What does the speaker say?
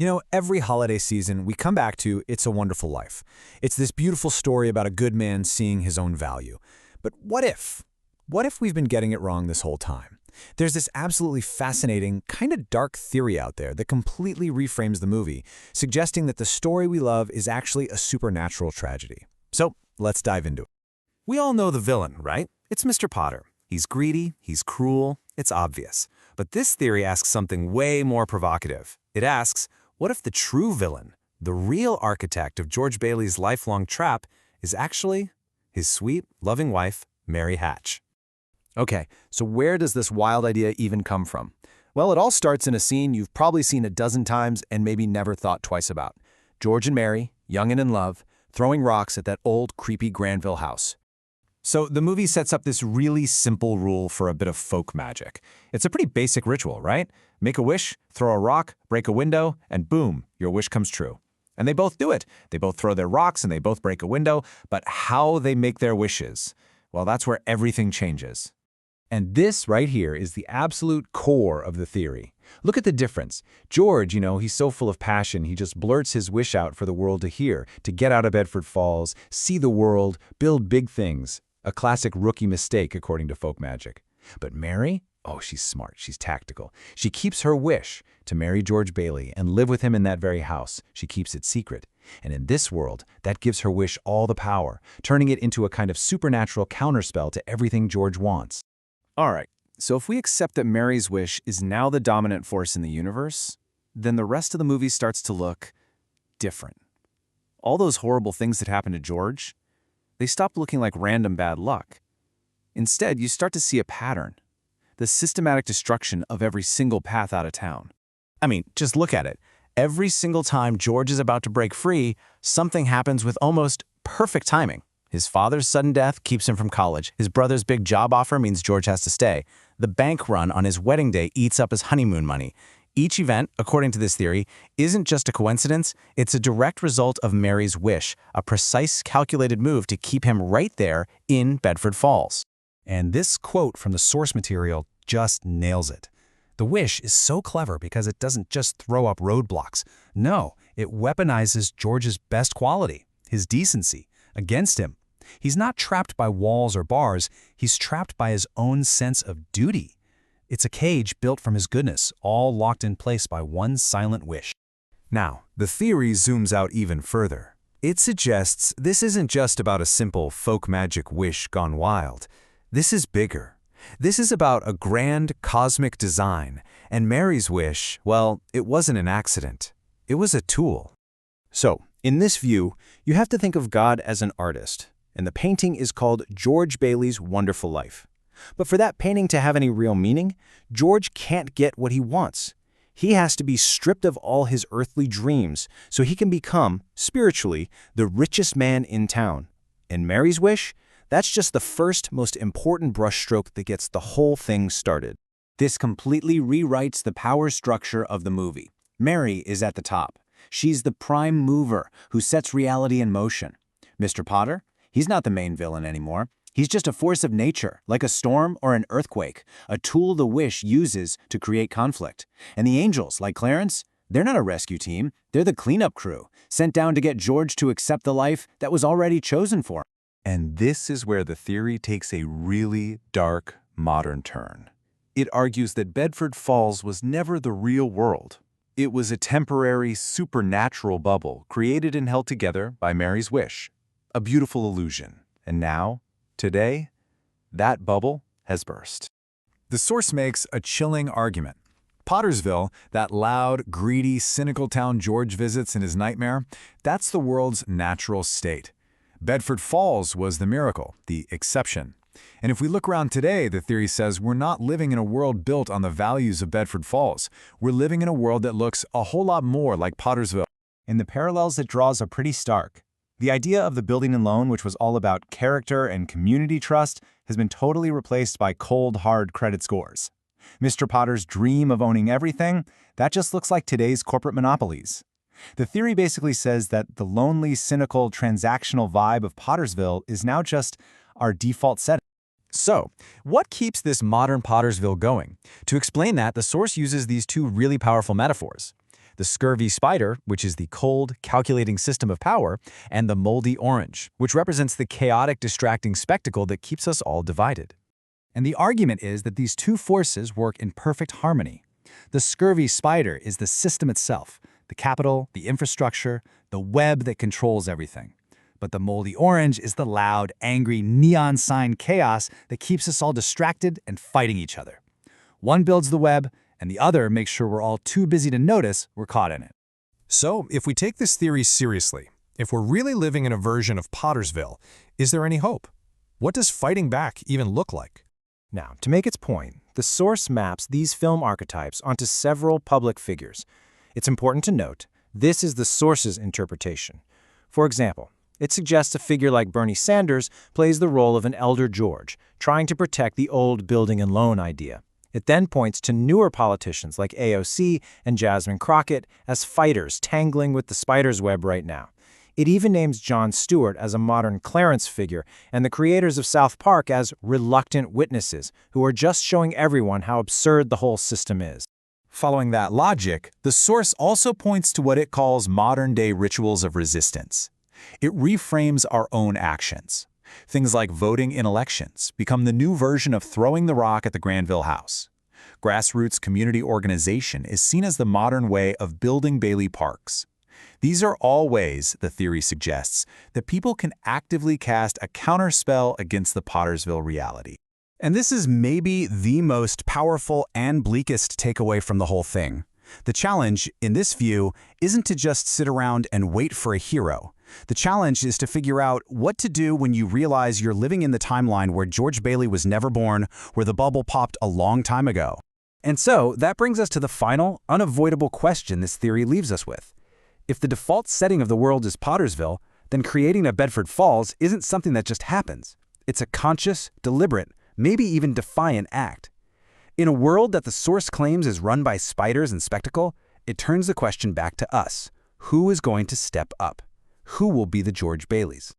Every holiday season, we come back to It's a Wonderful Life. It's this beautiful story about a good man seeing his own value. But what if? What if we've been getting it wrong this whole time? There's this absolutely fascinating, kind of dark theory out there that completely reframes the movie, suggesting that the story we love is actually a supernatural tragedy. So, let's dive into it. We all know the villain, right? It's Mr. Potter. He's greedy, he's cruel, it's obvious. But this theory asks something way more provocative. It asks, what if the true villain, the real architect of George Bailey's lifelong trap, is actually his sweet, loving wife, Mary Hatch? Okay, so where does this wild idea even come from? Well, it all starts in a scene you've probably seen a dozen times and maybe never thought twice about. George and Mary, young and in love, throwing rocks at that old, creepy Granville house. So the movie sets up this really simple rule for a bit of folk magic. It's a pretty basic ritual, right? Make a wish, throw a rock, break a window, and boom, your wish comes true. And they both do it. They both throw their rocks and they both break a window, but how they make their wishes, well, that's where everything changes. And this right here is the absolute core of the theory. Look at the difference. George, he's so full of passion, he just blurts his wish out for the world to hear, to get out of Bedford Falls, see the world, build big things. A classic rookie mistake, according to folk magic. But Mary? Oh, she's smart. She's tactical. She keeps her wish to marry George Bailey and live with him in that very house. She keeps it secret. And in this world, that gives her wish all the power, turning it into a kind of supernatural counterspell to everything George wants. All right, so if we accept that Mary's wish is now the dominant force in the universe, then the rest of the movie starts to look different. All those horrible things that happened to George, they stop looking like random bad luck. Instead, you start to see a pattern. The systematic destruction of every single path out of town. I mean, just look at it. Every single time George is about to break free, something happens with almost perfect timing. His father's sudden death keeps him from college. His brother's big job offer means George has to stay. The bank run on his wedding day eats up his honeymoon money. Each event, according to this theory, isn't just a coincidence, it's a direct result of Mary's wish, a precise, calculated move to keep him right there in Bedford Falls. And this quote from the source material just nails it. The wish is so clever because it doesn't just throw up roadblocks. No, it weaponizes George's best quality, his decency, against him. He's not trapped by walls or bars, he's trapped by his own sense of duty. It's a cage built from his goodness, all locked in place by one silent wish. Now, the theory zooms out even further. It suggests this isn't just about a simple folk magic wish gone wild. This is bigger. This is about a grand cosmic design, and Mary's wish, well, it wasn't an accident. It was a tool. So, in this view, you have to think of God as an artist, and the painting is called George Bailey's Wonderful Life. But for that painting to have any real meaning, George can't get what he wants. He has to be stripped of all his earthly dreams so he can become, spiritually, the richest man in town. And Mary's wish? That's just the first, most important brushstroke that gets the whole thing started. This completely rewrites the power structure of the movie. Mary is at the top. She's the prime mover who sets reality in motion. Mr. Potter? He's not the main villain anymore. He's just a force of nature, like a storm or an earthquake, a tool the wish uses to create conflict. And the angels, like Clarence, they're not a rescue team. They're the cleanup crew, sent down to get George to accept the life that was already chosen for him. And this is where the theory takes a really dark, modern turn. It argues that Bedford Falls was never the real world. It was a temporary, supernatural bubble created and held together by Mary's wish. A beautiful illusion. And now, today, that bubble has burst. The source makes a chilling argument. Pottersville, that loud, greedy, cynical town George visits in his nightmare, that's the world's natural state. Bedford Falls was the miracle, the exception. And if we look around today, the theory says we're not living in a world built on the values of Bedford Falls. We're living in a world that looks a whole lot more like Pottersville. And the parallels it draws are pretty stark. The idea of the building and loan, which was all about character and community trust, has been totally replaced by cold, hard credit scores. Mr. Potter's dream of owning everything, that just looks like today's corporate monopolies. The theory basically says that the lonely, cynical, transactional vibe of Pottersville is now just our default setting. So, what keeps this modern Pottersville going? To explain that, the source uses these two really powerful metaphors. the scurvy spider, which is the cold, calculating system of power, and the moldy orange, which represents the chaotic, distracting spectacle that keeps us all divided. And the argument is that these two forces work in perfect harmony. The scurvy spider is the system itself, the capital, the infrastructure, the web that controls everything. But the moldy orange is the loud, angry, neon sign chaos that keeps us all distracted and fighting each other. One builds the web, and the other makes sure we're all too busy to notice we're caught in it. So, if we take this theory seriously, if we're really living in a version of Pottersville, is there any hope? What does fighting back even look like? Now, to make its point, the source maps these film archetypes onto several public figures. It's important to note, this is the source's interpretation. For example, it suggests a figure like Bernie Sanders plays the role of an elder George, trying to protect the old building and loan idea. It then points to newer politicians like AOC and Jasmine Crockett as fighters tangling with the spider's web right now. It even names Jon Stewart as a modern Clarence figure and the creators of South Park as reluctant witnesses who are just showing everyone how absurd the whole system is. Following that logic, the source also points to what it calls modern-day rituals of resistance. It reframes our own actions. Things like voting in elections become the new version of throwing the rock at the Granville House. Grassroots community organization is seen as the modern way of building Bailey Parks. These are all ways, the theory suggests, that people can actively cast a counterspell against the Pottersville reality. And this is maybe the most powerful and bleakest takeaway from the whole thing. The challenge, in this view, isn't to just sit around and wait for a hero. The challenge is to figure out what to do when you realize you're living in the timeline where George Bailey was never born, where the bubble popped a long time ago. And so, that brings us to the final, unavoidable question this theory leaves us with. If the default setting of the world is Pottersville, then creating a Bedford Falls isn't something that just happens. It's a conscious, deliberate, maybe even defiant act. In a world that the source claims is run by spiders and spectacle, it turns the question back to us. Who is going to step up? Who will be the George Baileys?